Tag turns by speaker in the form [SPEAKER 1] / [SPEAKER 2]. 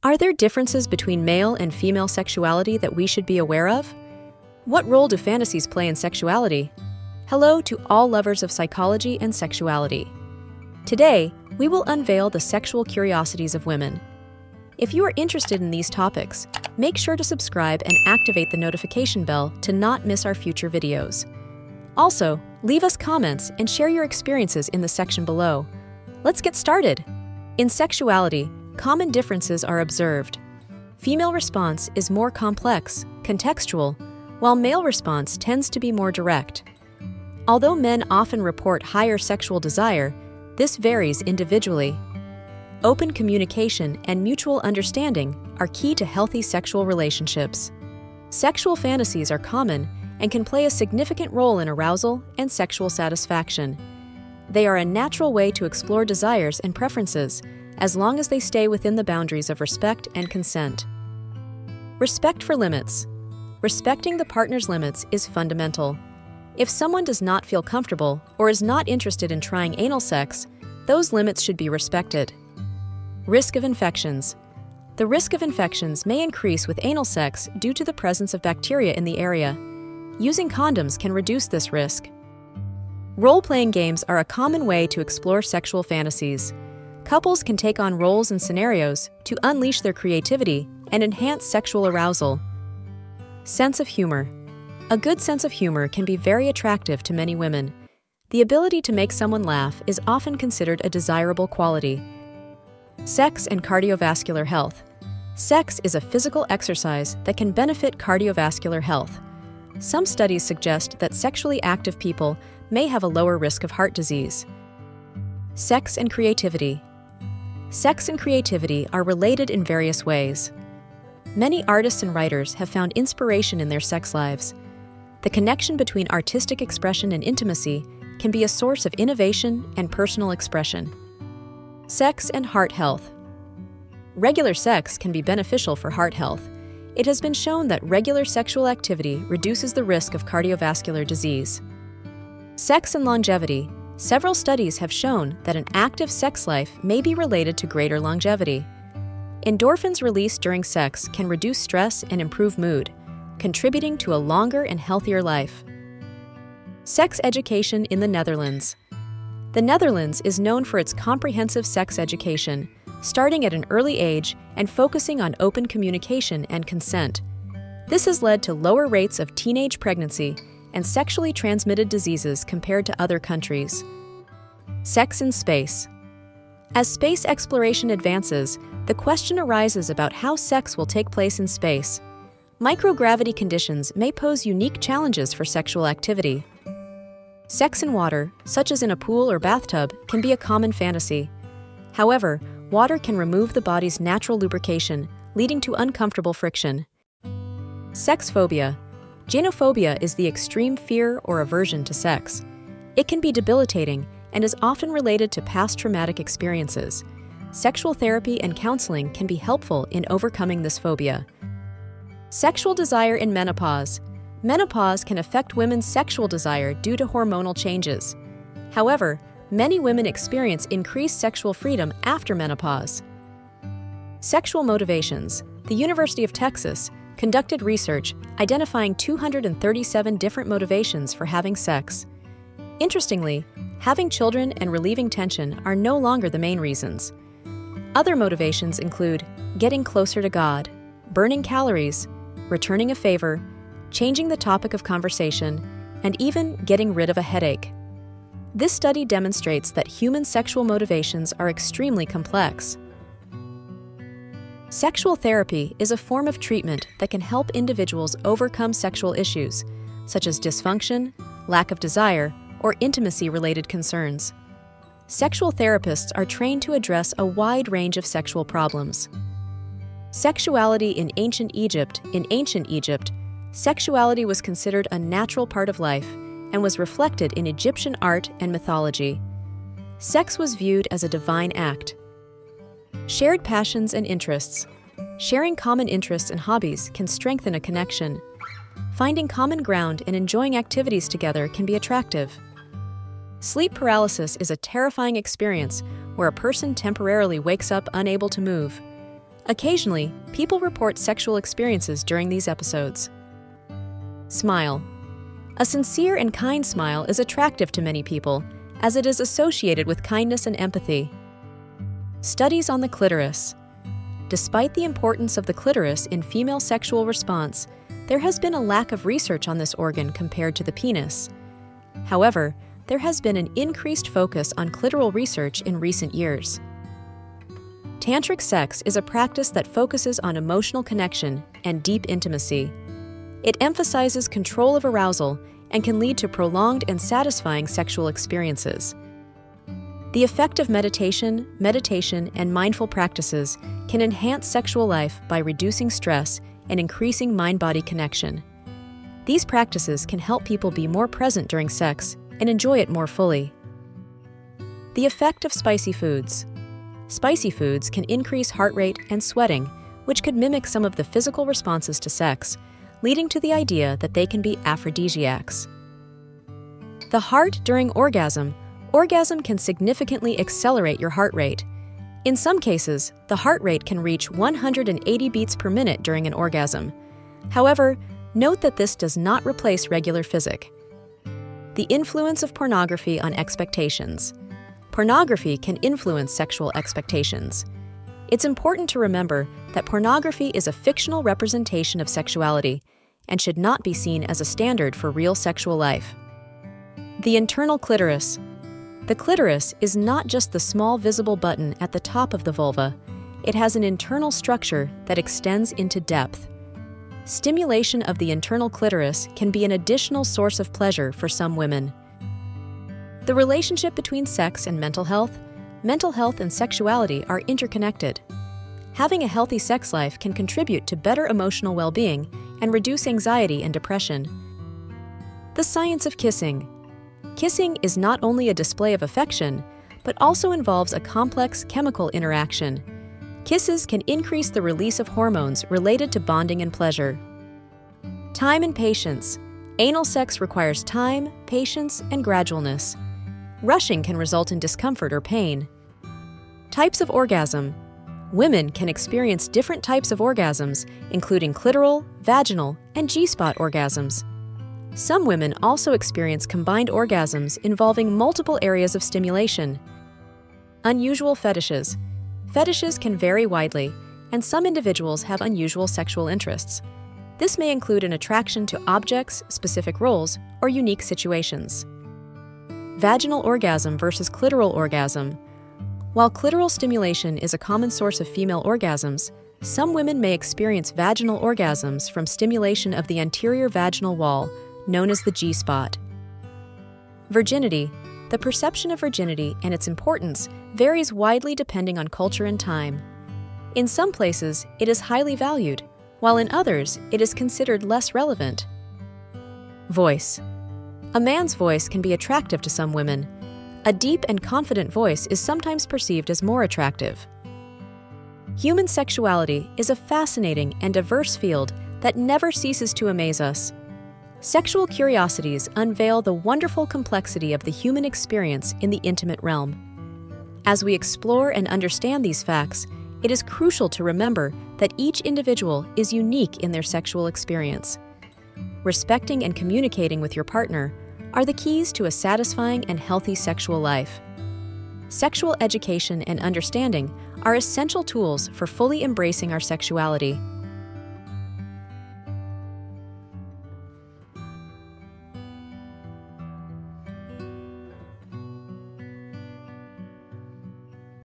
[SPEAKER 1] Are there differences between male and female sexuality that we should be aware of? What role do fantasies play in sexuality? Hello to all lovers of psychology and sexuality. Today, we will unveil the sexual curiosities of women. If you are interested in these topics, make sure to subscribe and activate the notification bell to not miss our future videos. Also, leave us comments and share your experiences in the section below. Let's get started. In sexuality, common differences are observed. Female response is more complex, contextual, while male response tends to be more direct. Although men often report higher sexual desire, this varies individually. Open communication and mutual understanding are key to healthy sexual relationships. Sexual fantasies are common and can play a significant role in arousal and sexual satisfaction. They are a natural way to explore desires and preferences, as long as they stay within the boundaries of respect and consent. Respect for limits. Respecting the partner's limits is fundamental. If someone does not feel comfortable or is not interested in trying anal sex, those limits should be respected. Risk of infections. The risk of infections may increase with anal sex due to the presence of bacteria in the area. Using condoms can reduce this risk. Role-playing games are a common way to explore sexual fantasies. Couples can take on roles and scenarios to unleash their creativity and enhance sexual arousal. Sense of humor. A good sense of humor can be very attractive to many women. The ability to make someone laugh is often considered a desirable quality. Sex and cardiovascular health. Sex is a physical exercise that can benefit cardiovascular health. Some studies suggest that sexually active people may have a lower risk of heart disease. Sex and creativity. Sex and creativity are related in various ways. Many artists and writers have found inspiration in their sex lives. The connection between artistic expression and intimacy can be a source of innovation and personal expression. Sex and heart health. Regular sex can be beneficial for heart health. It has been shown that regular sexual activity reduces the risk of cardiovascular disease. Sex and longevity. Several studies have shown that an active sex life may be related to greater longevity. Endorphins released during sex can reduce stress and improve mood, contributing to a longer and healthier life. Sex education in the Netherlands. The Netherlands is known for its comprehensive sex education, starting at an early age and focusing on open communication and consent. This has led to lower rates of teenage pregnancy and sexually transmitted diseases compared to other countries. Sex in space. As space exploration advances, the question arises about how sex will take place in space. Microgravity conditions may pose unique challenges for sexual activity. Sex in water, such as in a pool or bathtub, can be a common fantasy. However, water can remove the body's natural lubrication, leading to uncomfortable friction. Sex phobia. Gynophobia is the extreme fear or aversion to sex. It can be debilitating and is often related to past traumatic experiences. Sexual therapy and counseling can be helpful in overcoming this phobia. Sexual desire in menopause. Menopause can affect women's sexual desire due to hormonal changes. However, many women experience increased sexual freedom after menopause. Sexual motivations. The University of Texas conducted research identifying 237 different motivations for having sex. Interestingly, having children and relieving tension are no longer the main reasons. Other motivations include getting closer to God, burning calories, returning a favor, changing the topic of conversation, and even getting rid of a headache. This study demonstrates that human sexual motivations are extremely complex. Sexual therapy is a form of treatment that can help individuals overcome sexual issues, such as dysfunction, lack of desire, or intimacy-related concerns. Sexual therapists are trained to address a wide range of sexual problems. Sexuality in ancient Egypt. In ancient Egypt, sexuality was considered a natural part of life and was reflected in Egyptian art and mythology. Sex was viewed as a divine act. Shared passions and interests. Sharing common interests and hobbies can strengthen a connection. Finding common ground and enjoying activities together can be attractive. Sleep paralysis is a terrifying experience where a person temporarily wakes up unable to move. Occasionally, people report sexual experiences during these episodes. Smile. A sincere and kind smile is attractive to many people, as it is associated with kindness and empathy. Studies on the clitoris. Despite the importance of the clitoris in female sexual response, there has been a lack of research on this organ compared to the penis. However, there has been an increased focus on clitoral research in recent years. Tantric sex is a practice that focuses on emotional connection and deep intimacy. It emphasizes control of arousal and can lead to prolonged and satisfying sexual experiences. The effect of meditation, and mindful practices can enhance sexual life by reducing stress and increasing mind-body connection. These practices can help people be more present during sex and enjoy it more fully. The effect of spicy foods. Spicy foods can increase heart rate and sweating, which could mimic some of the physical responses to sex, leading to the idea that they can be aphrodisiacs. The heart during orgasm. Orgasm can significantly accelerate your heart rate. In some cases, the heart rate can reach 180 beats per minute during an orgasm. However, note that this does not replace regular physic. The influence of pornography on expectations. Pornography can influence sexual expectations. It's important to remember that pornography is a fictional representation of sexuality and should not be seen as a standard for real sexual life. The internal clitoris. The clitoris is not just the small visible button at the top of the vulva. It has an internal structure that extends into depth. Stimulation of the internal clitoris can be an additional source of pleasure for some women. The relationship between sex and mental health and sexuality are interconnected. Having a healthy sex life can contribute to better emotional well-being and reduce anxiety and depression. The science of kissing. Kissing is not only a display of affection, but also involves a complex chemical interaction. Kisses can increase the release of hormones related to bonding and pleasure. Time and patience. Anal sex requires time, patience, and gradualness. Rushing can result in discomfort or pain. Types of orgasm. Women can experience different types of orgasms, including clitoral, vaginal, and G-spot orgasms. Some women also experience combined orgasms involving multiple areas of stimulation. Unusual fetishes. Fetishes can vary widely, and some individuals have unusual sexual interests. This may include an attraction to objects, specific roles, or unique situations. Vaginal orgasm versus clitoral orgasm. While clitoral stimulation is a common source of female orgasms, some women may experience vaginal orgasms from stimulation of the anterior vaginal wall, known as the G-spot. Virginity. The perception of virginity and its importance varies widely depending on culture and time. In some places, it is highly valued, while in others, it is considered less relevant. Voice. A man's voice can be attractive to some women. A deep and confident voice is sometimes perceived as more attractive. Human sexuality is a fascinating and diverse field that never ceases to amaze us. Sexual curiosities unveil the wonderful complexity of the human experience in the intimate realm. As we explore and understand these facts, it is crucial to remember that each individual is unique in their sexual experience. Respecting and communicating with your partner are the keys to a satisfying and healthy sexual life. Sexual education and understanding are essential tools for fully embracing our sexuality.